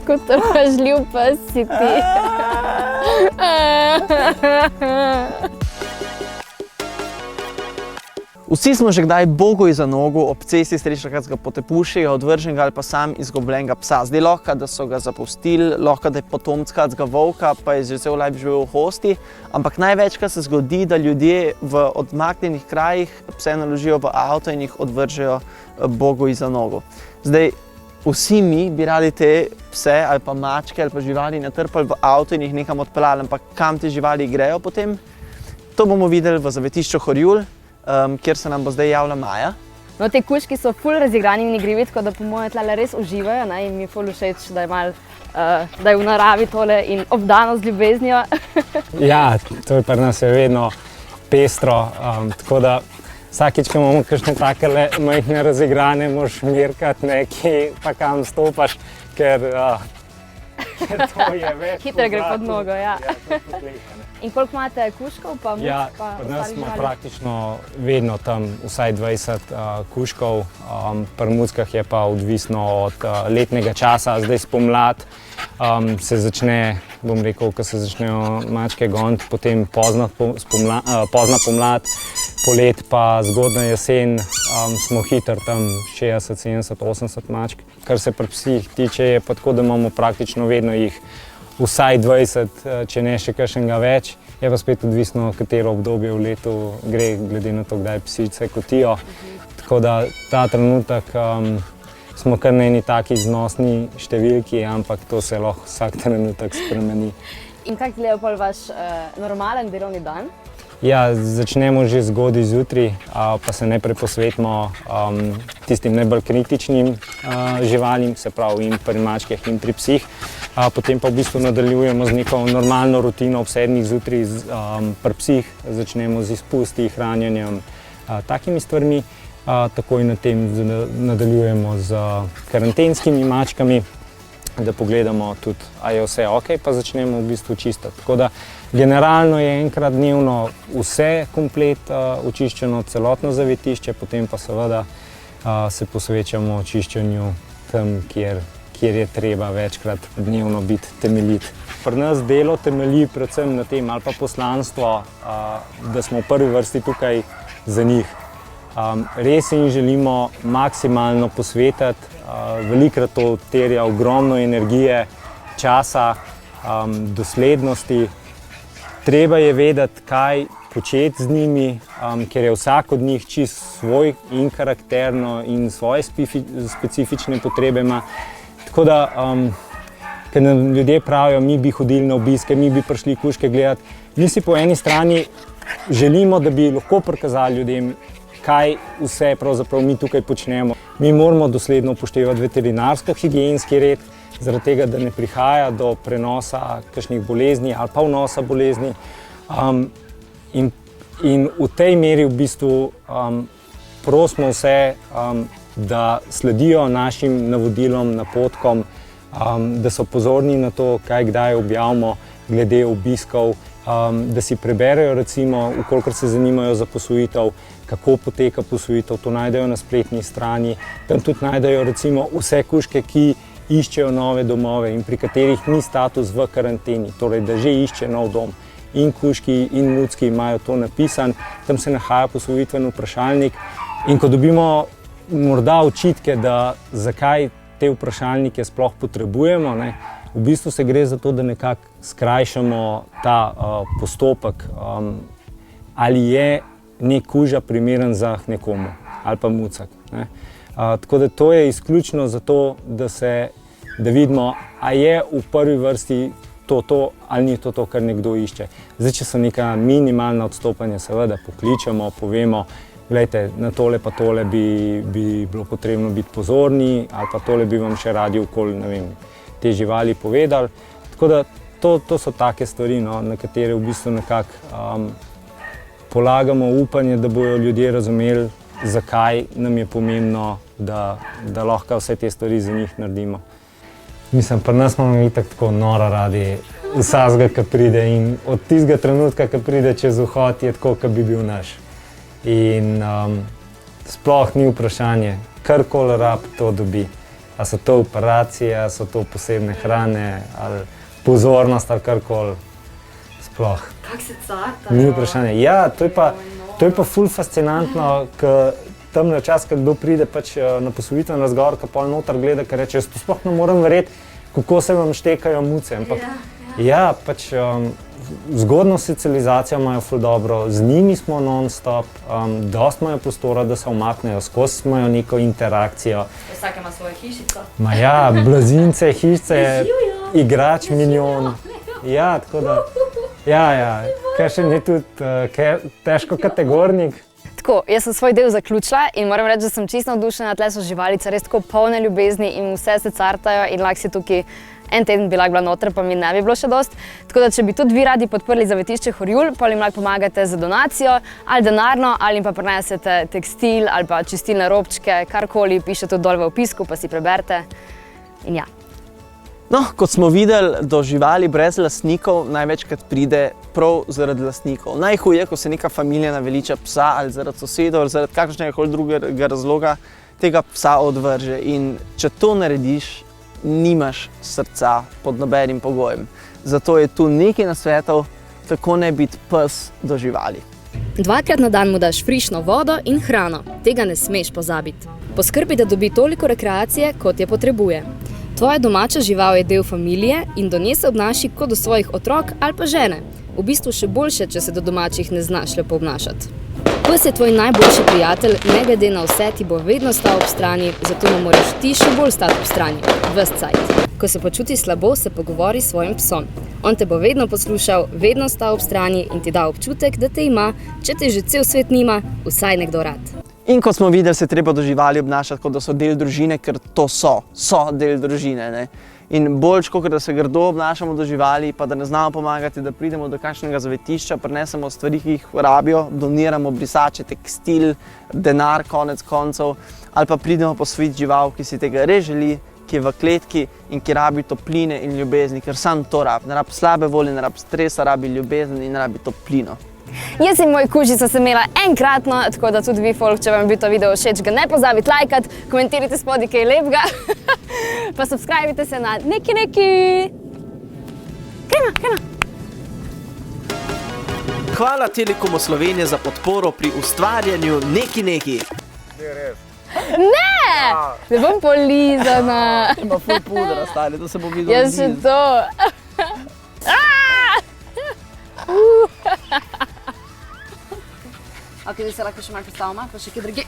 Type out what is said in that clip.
Kot rožljiv pes si ti. Vsi smo že kdaj Bogu iza nogu ob cesti srečali kakega potepušega, odvrženega ali pa sam izgubljenega psa. Zdaj lahko, da so ga zapustili, lahko, da je potomec kakega volka, pa je že cel life živel v hosti, ampak največkrat se zgodi, da ljudje v odmaknjenih krajih pse naložijo v avto in jih odvržejo Bogu iza nogu. Zdaj, vsi mi bi radi te pse ali pa mačke ali pa živali natrpali v avto in jih nekam odpeljali, ampak kam te živali grejo potem? To bomo videli v zavetišču Horjul, kjer se nam bo zdaj javila Maja. No, te kužki so ful razigrani in igrivi, tako da po mojem tlele res uživajo, ne? In mi je ful všeč, da je v naravi tole in obdano z ljubeznijo. Ja, to je pri nas vedno pestro, tako da vsakič, ko imamo kakšne takele majhne razigrane, moraš merkati nekaj, pa kam stopaš, ker to je več. Hitro gre pod nogo, ja. In koliko imate kužkov pa muck? Ja, pri nas smo praktično vedno tam vsaj 20 kužkov, pri muckah je pa odvisno od letnega časa. Zdaj spomlad se začne, bom rekel, ko se začnejo mačke goniti, potem pozna pomlad, polet pa zgodnja jesen, smo hitro tam 60, 70, 80 mačk. Kar se pri psih tiče, je pa tako, da imamo praktično vedno jih vsaj 20, če ne še kakšnega več. Je pa spet odvisno, katero obdobje v letu gre, glede na to, kdaj psice kotijo. Tako da ta trenutek smo kar na eni taki znosni številki, ampak to se lahko vsak trenutek spremeni. In kako gleda pol vaš normalen delovni dan? Ja, začnemo že zgodaj zjutraj, pa se najprej posvetimo tistim najbolj kritičnim živalim, se pravi in pri mačkah in pri psih. Potem pa v bistvu nadaljujemo z neko normalno rutino ob 7 zjutraj pri psih, začnemo z izpusti, hranjenjem, takimi stvarmi. Takoj na tem nadaljujemo z karantenskimi mačkami, da pogledamo tudi, a je vse ok, pa začnemo v bistvu čistiti. Tako da generalno je enkrat dnevno vse komplet očiščeno, celotno zavetišče, potem pa seveda se posvečamo čiščenju tam, kjer je treba večkrat dnevno biti temeljit. Pri nas delo temelji predvsem na tem, ali pa poslanstvo, da smo v prvi vrsti tukaj za njih. Res jim želimo maksimalno posvetiti, velikokrat to terja ogromno energije, časa, doslednosti. Treba je vedeti, kaj početi z njimi, ker je vsak od njih čisto svoj in karakterno in svoje specifične potrebe ima. Tako da, ker nam ljudje pravijo, mi bi hodili na obiske, mi bi prišli kužke gledati, mi si po eni strani želimo, da bi lahko prikazali ljudem, kaj vse pravzaprav mi tukaj počnemo. Mi moramo dosledno upoštevati veterinarsko-higienski red, zaradi tega, da ne prihaja do prenosa kakšnih bolezni ali pa vnosa bolezni. In v tej meri v bistvu prosimo vse, da sledijo našim navodilom, napotkom, da so pozorni na to, kaj kdaj objavimo glede obiskov, da si preberejo, recimo, ukolikor se zanimajo za posvojitev, kako poteka posvojitev, to najdejo na spletni strani. Tam tudi najdejo recimo vse kužke, ki iščejo nove domove in pri katerih ni status v karanteni, torej da že išče nov dom. In kužki in mucki imajo to napisan, tam se nahaja posvojitveni vprašalnik. In ko dobimo morda očitke, da zakaj te vprašalnike sploh potrebujemo, ne, v bistvu se gre za to, da nekako skrajšamo ta postopek, ali je nek kuža primeren za nekomu ali pa mucak. Ne. Tako da to je izključno zato, da vidimo, a je v prvi vrsti to ali ni to, kar nekdo išče. Zdaj, če so neka minimalna odstopanja, seveda pokličemo, povemo, glejte, na tole pa tole bi bilo potrebno biti pozorni, ali pa tole bi vam še radi okoli, ne vem, te živali povedali. Tako da to so take stvari, no, na katere v bistvu nekako polagamo upanje, da bodo ljudje razumeli, zakaj nam je pomembno, da lahko vse te stvari za njih naredimo. Mislim, pri nas imamo itak tako noro radi vsakega, ki pride, in od tistega trenutka, ki pride čez vhod, je tako, kot bi bil naš. In sploh ni vprašanje, karkoli rab, to dobi. A so to operacije, a so to posebne hrane, ali pozornost, ali karkoli. Sploh. Kako se carta? Ni vprašanje. Ja, to je pa ful fascinantno, ker tam na čas, ko kdo pride pač na poslovitveni razgovor, ko pol noter gleda, ker reče, jaz to sploh ne morem verjeti, kako se vam štekajo muce. Ampak, ja, pač zgodno socializacijo imajo ful dobro, z njimi smo non-stop, dost imajo prostora, da se umaknejo, skozi imajo neko interakcijo. Vsak ima svojo hišico. Ma ja, blazince, hišice, igrač milijon. Ja, tako da, ja, kaj še ni tudi težko kategornik. Tako, jaz sem svoj del zaključila in moram reči, da sem čisto navdušena, tle so živalice res tako polne ljubezni in vse se cartajo in lahko si tukaj en teden bi lahko bila noter, pa mi ne bi bilo še dost. Tako da, če bi tudi vi radi podprli Zavetišče Horjul, pa jim lahko pomagate z donacijo ali denarno, ali jim pa prinesete tekstil ali pa čistilne robčke, karkoli, piše tudi dol v opisku, pa si preberite. In ja. No, kot smo videli, do živali brez lastnikov največkrat pride prav zaradi lastnikov. Najhuje, ko se neka familija naveliča psa ali zaradi sosedov ali zaradi kakšnega koli drugega razloga tega psa odvrže. In če to narediš, nimaš srca pod nobenim pogojem. Zato je tu nekaj nasvetov, kako ne biti pes do živali. 2-krat na dan mu daš frišno vodo in hrano. Tega ne smeš pozabiti. Poskrbi, da dobi toliko rekreacije, kot je potrebuje. Tvoja domača žival je del familije in do nje se obnaši kot do svojih otrok ali pa žene. V bistvu še boljše, če se do domačih ne znaš lepo obnašati. Pes je tvoj najboljši prijatelj, ne glede na vse ti bo vedno stal ob strani, zato mu moraš ti še bolj stati ob strani, ves cajt. Ko se počuti slabo, se pogovori s svojim psom. On te bo vedno poslušal, vedno stal ob strani in ti da občutek, da te ima, če te že cel svet nima, vsaj nekdo rad. In kot smo videli, se treba do živali obnašati, kot da so del družine, ker to so del družine. Ne? In bolj, kot da se grdo obnašamo do živali, pa da ne znamo pomagati, da pridemo do kakšnega zavetišča, prinesemo stvari, ki jih rabijo, doniramo brisače, tekstil, denar, konec koncev, ali pa pridemo posvojiti žival, ki si tega res želi, ki je v kletki in ki rabi topline in ljubezni, ker sam to rabi. Ne rabi slabe volje, ne rabi stresa, rabi ljubezen in rabi toplino. Jaz in moj kužic sem imela enkratno, tako da tudi vi, folk, če vam je bil to video všeč, ga ne pozabite lajkati, komentirajte spodaj kaj lepega, pa subscribite se na neki. Krema. Hvala Telekomu Slovenije za podporo pri ustvarjanju neki. Ne! Ne bom polizana. Ima ful pudra, stari, to se bo videlo. Jaz še to. Ok, zdaj se lahko še malo predstavimo, pa še kje druge.